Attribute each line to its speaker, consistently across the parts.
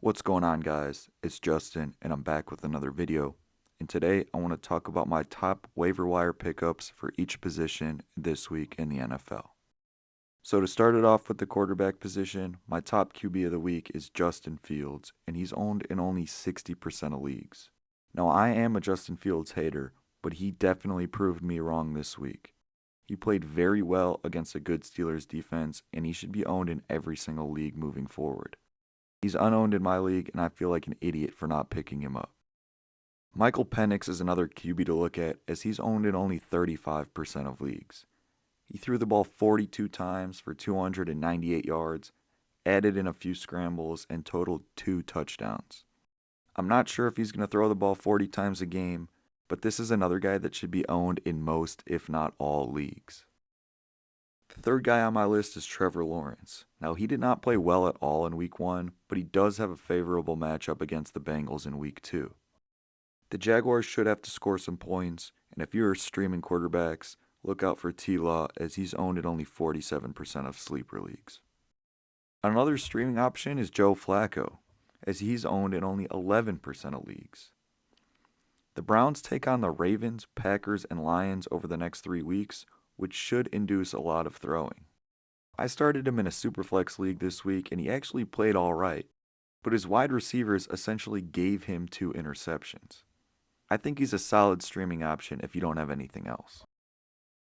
Speaker 1: What's going on, guys? It's Justin and I'm back with another video. And today I want to talk about my top waiver wire pickups for each position this week in the NFL. So to start it off with the quarterback position, my top QB of the week is Justin Fields, and he's owned in only 60% of leagues. Now I am a Justin Fields hater, but he definitely proved me wrong this week. He played very well against a good Steelers defense, and he should be owned in every single league moving forward. He's unowned in my league, and I feel like an idiot for not picking him up. Michael Penix is another QB to look at, as he's owned in only 35% of leagues. He threw the ball 42 times for 298 yards, added in a few scrambles, and totaled 2 touchdowns. I'm not sure if he's going to throw the ball 40 times a game, but this is another guy that should be owned in most, if not all, leagues. The third guy on my list is Trevor Lawrence. Now, he did not play well at all in Week 1, but he does have a favorable matchup against the Bengals in Week 2. The Jaguars should have to score some points, and if you're streaming quarterbacks, look out for T-Law, as he's owned in only 47% of sleeper leagues. Another streaming option is Joe Flacco, as he's owned in only 11% of leagues. The Browns take on the Ravens, Packers, and Lions over the next 3 weeks, which should induce a lot of throwing. I started him in a Superflex league this week, and he actually played alright, but his wide receivers essentially gave him 2 interceptions. I think he's a solid streaming option if you don't have anything else.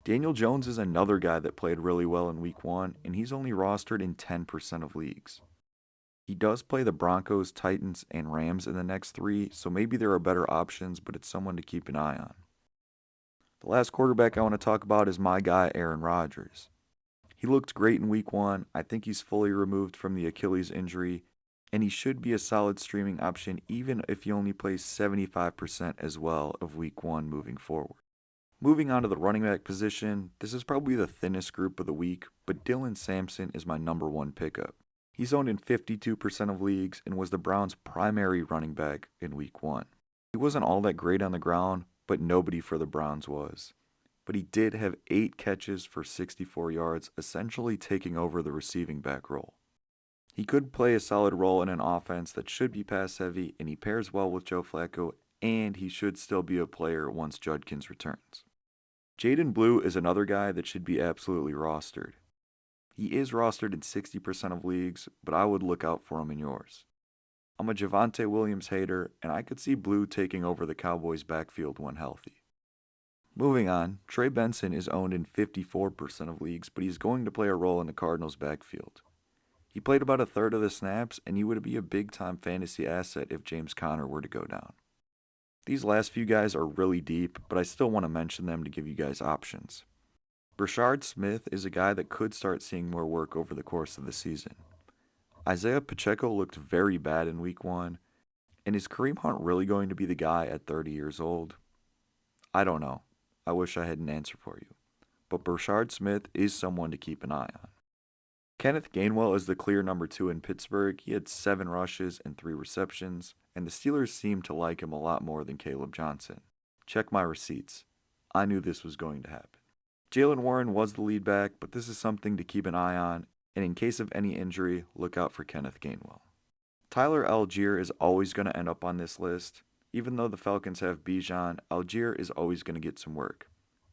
Speaker 1: Daniel Jones is another guy that played really well in Week 1, and he's only rostered in 10% of leagues. He does play the Broncos, Titans, and Rams in the next 3, so maybe there are better options, but it's someone to keep an eye on. The last quarterback I want to talk about is my guy, Aaron Rodgers. He looked great in Week 1. I think he's fully removed from the Achilles injury, and he should be a solid streaming option even if he only plays 75% as well of Week 1 moving forward. Moving on to the running back position, this is probably the thinnest group of the week, but Dylan Sampson is my number 1 pickup. He's owned in 52% of leagues and was the Browns' primary running back in Week 1. He wasn't all that great on the ground, but nobody for the Browns was. But he did have 8 catches for 64 yards, essentially taking over the receiving back role. He could play a solid role in an offense that should be pass heavy, and he pairs well with Joe Flacco, and he should still be a player once Judkins returns. Jaden Blue is another guy that should be absolutely rostered. He is rostered in 60% of leagues, but I would look out for him in yours. I'm a Javonte Williams hater, and I could see Blue taking over the Cowboys' backfield when healthy. Moving on, Trey Benson is owned in 54% of leagues, but he's going to play a role in the Cardinals' backfield. He played about a third of the snaps, and he would be a big-time fantasy asset if James Conner were to go down. These last few guys are really deep, but I still want to mention them to give you guys options. Brashard Smith is a guy that could start seeing more work over the course of the season. Isaiah Pacheco looked very bad in Week 1, and is Kareem Hunt really going to be the guy at 30 years old? I don't know. I wish I had an answer for you. But Brashard Smith is someone to keep an eye on. Kenneth Gainwell is the clear number 2 in Pittsburgh. He had 7 rushes and 3 receptions, and the Steelers seem to like him a lot more than Caleb Johnson. Check my receipts. I knew this was going to happen. Jalen Warren was the lead back, but this is something to keep an eye on, and in case of any injury, look out for Kenneth Gainwell. Tyler Algier is always going to end up on this list. Even though the Falcons have Bijan, Algier is always going to get some work.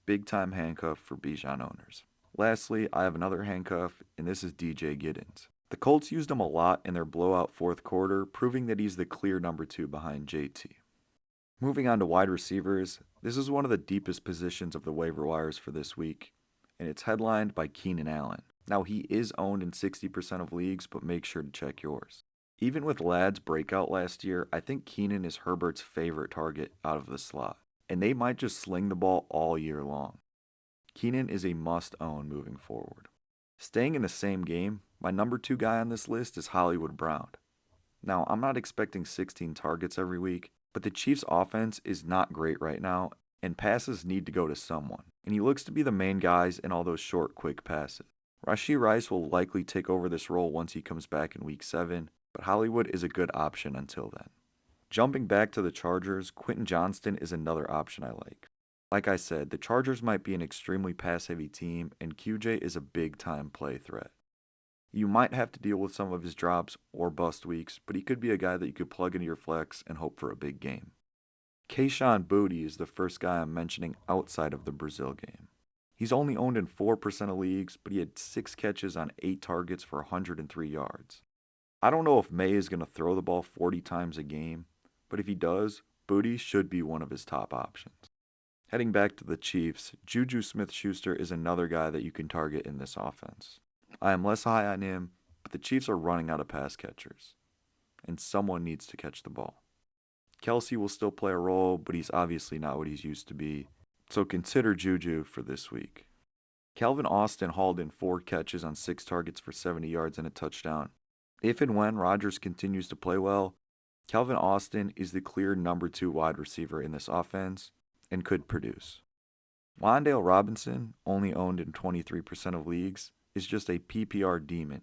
Speaker 1: Big time handcuff for Bijan owners. Lastly, I have another handcuff, and this is DJ Giddens. The Colts used him a lot in their blowout fourth quarter, proving that he's the clear number 2 behind JT. Moving on to wide receivers, this is one of the deepest positions of the waiver wires for this week, and it's headlined by Keenan Allen. Now, he is owned in 60% of leagues, but make sure to check yours. Even with Ladd's breakout last year, I think Keenan is Herbert's favorite target out of the slot, and they might just sling the ball all year long. Keenan is a must-own moving forward. Staying in the same game, my number 2 guy on this list is Hollywood Brown. Now, I'm not expecting 16 targets every week, but the Chiefs' offense is not great right now, and passes need to go to someone, and he looks to be the main guys in all those short, quick passes. Rashee Rice will likely take over this role once he comes back in Week 7, but Hollywood is a good option until then. Jumping back to the Chargers, Quentin Johnston is another option I like. Like I said, the Chargers might be an extremely pass-heavy team, and QJ is a big-time play threat. You might have to deal with some of his drops or bust weeks, but he could be a guy that you could plug into your flex and hope for a big game. Kayshon Boutte is the first guy I'm mentioning outside of the Brazil game. He's only owned in 4% of leagues, but he had 6 catches on 8 targets for 103 yards. I don't know if May is going to throw the ball 40 times a game, but if he does, Boutte should be one of his top options. Heading back to the Chiefs, Juju Smith-Schuster is another guy that you can target in this offense. I am less high on him, but the Chiefs are running out of pass catchers, and someone needs to catch the ball. Kelsey will still play a role, but he's obviously not what he's used to be, so consider Juju for this week. Calvin Austin hauled in 4 catches on 6 targets for 70 yards and a touchdown. If and when Rodgers continues to play well, Calvin Austin is the clear number 2 wide receiver in this offense and could produce. Wan'Dale Robinson, only owned in 23% of leagues, is just a PPR demon.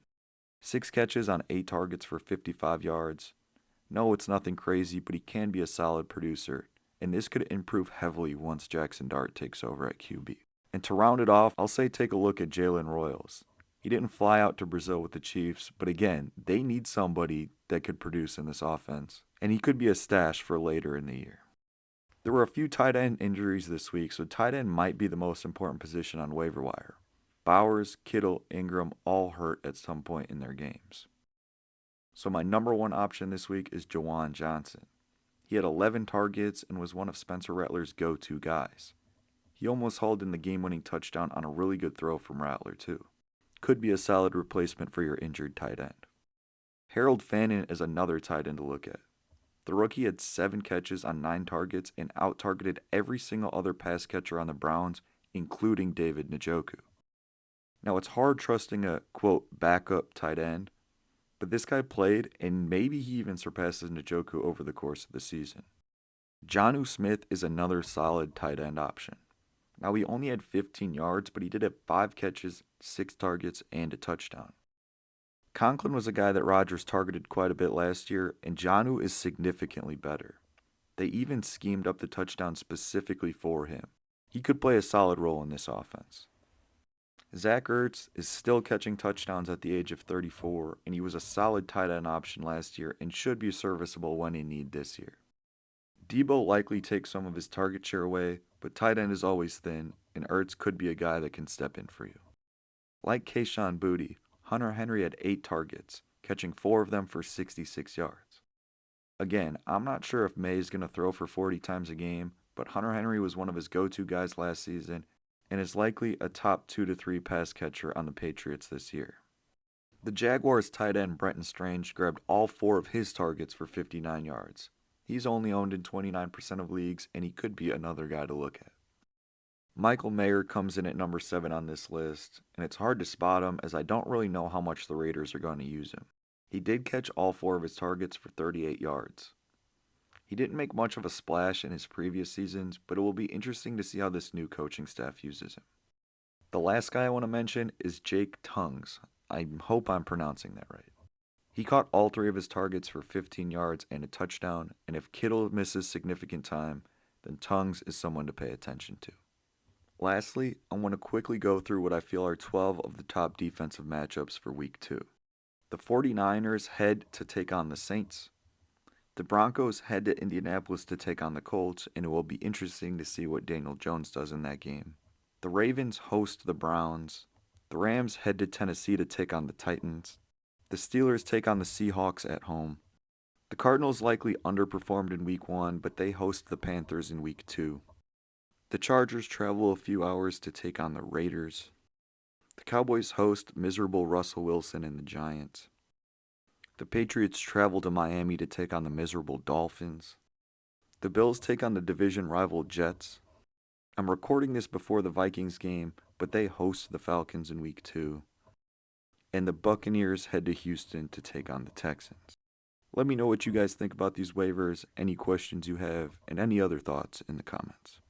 Speaker 1: 6 catches on 8 targets for 55 yards. No, it's nothing crazy, but he can be a solid producer, and this could improve heavily once Jackson Dart takes over at QB. And to round it off, I'll say take a look at Jalen Royals. He didn't fly out to Brazil with the Chiefs, but again, they need somebody that could produce in this offense, and he could be a stash for later in the year. There were a few tight end injuries this week, so tight end might be the most important position on waiver wire. Bowers, Kittle, Ingram all hurt at some point in their games. So my number 1 option this week is Juwan Johnson. He had 11 targets and was one of Spencer Rattler's go-to guys. He almost hauled in the game-winning touchdown on a really good throw from Rattler too. Could be a solid replacement for your injured tight end. Harold Fannin is another tight end to look at. The rookie had 7 catches on 9 targets and out-targeted every single other pass catcher on the Browns, including David Njoku. Now it's hard trusting a, quote, backup tight end, but this guy played, and maybe he even surpasses Njoku over the course of the season. Jonnu Smith is another solid tight end option. Now, he only had 15 yards, but he did have 5 catches, 6 targets, and a touchdown. Conklin was a guy that Rodgers targeted quite a bit last year, and Jonnu is significantly better. They even schemed up the touchdown specifically for him. He could play a solid role in this offense. Zach Ertz is still catching touchdowns at the age of 34, and he was a solid tight end option last year and should be serviceable when in need this year. Debo likely takes some of his target share away, but tight end is always thin, and Ertz could be a guy that can step in for you. Like Kayshon Boutte, Hunter Henry had 8 targets, catching 4 of them for 66 yards. Again, I'm not sure if May is going to throw for 40 times a game, but Hunter Henry was one of his go-to guys last season, and is likely a top 2 to 3 pass catcher on the Patriots this year. The Jaguars tight end Brenton Strange grabbed all 4 of his targets for 59 yards. He's only owned in 29% of leagues, and he could be another guy to look at. Michael Mayer comes in at number 7 on this list, and it's hard to spot him as I don't really know how much the Raiders are going to use him. He did catch all 4 of his targets for 38 yards. He didn't make much of a splash in his previous seasons, but it will be interesting to see how this new coaching staff uses him. The last guy I want to mention is Jake Tongues. I hope I'm pronouncing that right. He caught all 3 of his targets for 15 yards and a touchdown, and if Kittle misses significant time, then Tongues is someone to pay attention to. Lastly, I want to quickly go through what I feel are 12 of the top defensive matchups for Week 2. The 49ers head to take on the Saints. The Broncos head to Indianapolis to take on the Colts, and it will be interesting to see what Daniel Jones does in that game. The Ravens host the Browns. The Rams head to Tennessee to take on the Titans. The Steelers take on the Seahawks at home. The Cardinals likely underperformed in Week 1, but they host the Panthers in Week 2. The Chargers travel a few hours to take on the Raiders. The Cowboys host miserable Russell Wilson and the Giants. The Patriots travel to Miami to take on the miserable Dolphins. The Bills take on the division rival Jets. I'm recording this before the Vikings game, but they host the Falcons in Week 2. And the Buccaneers head to Houston to take on the Texans. Let me know what you guys think about these waivers, any questions you have, and any other thoughts in the comments.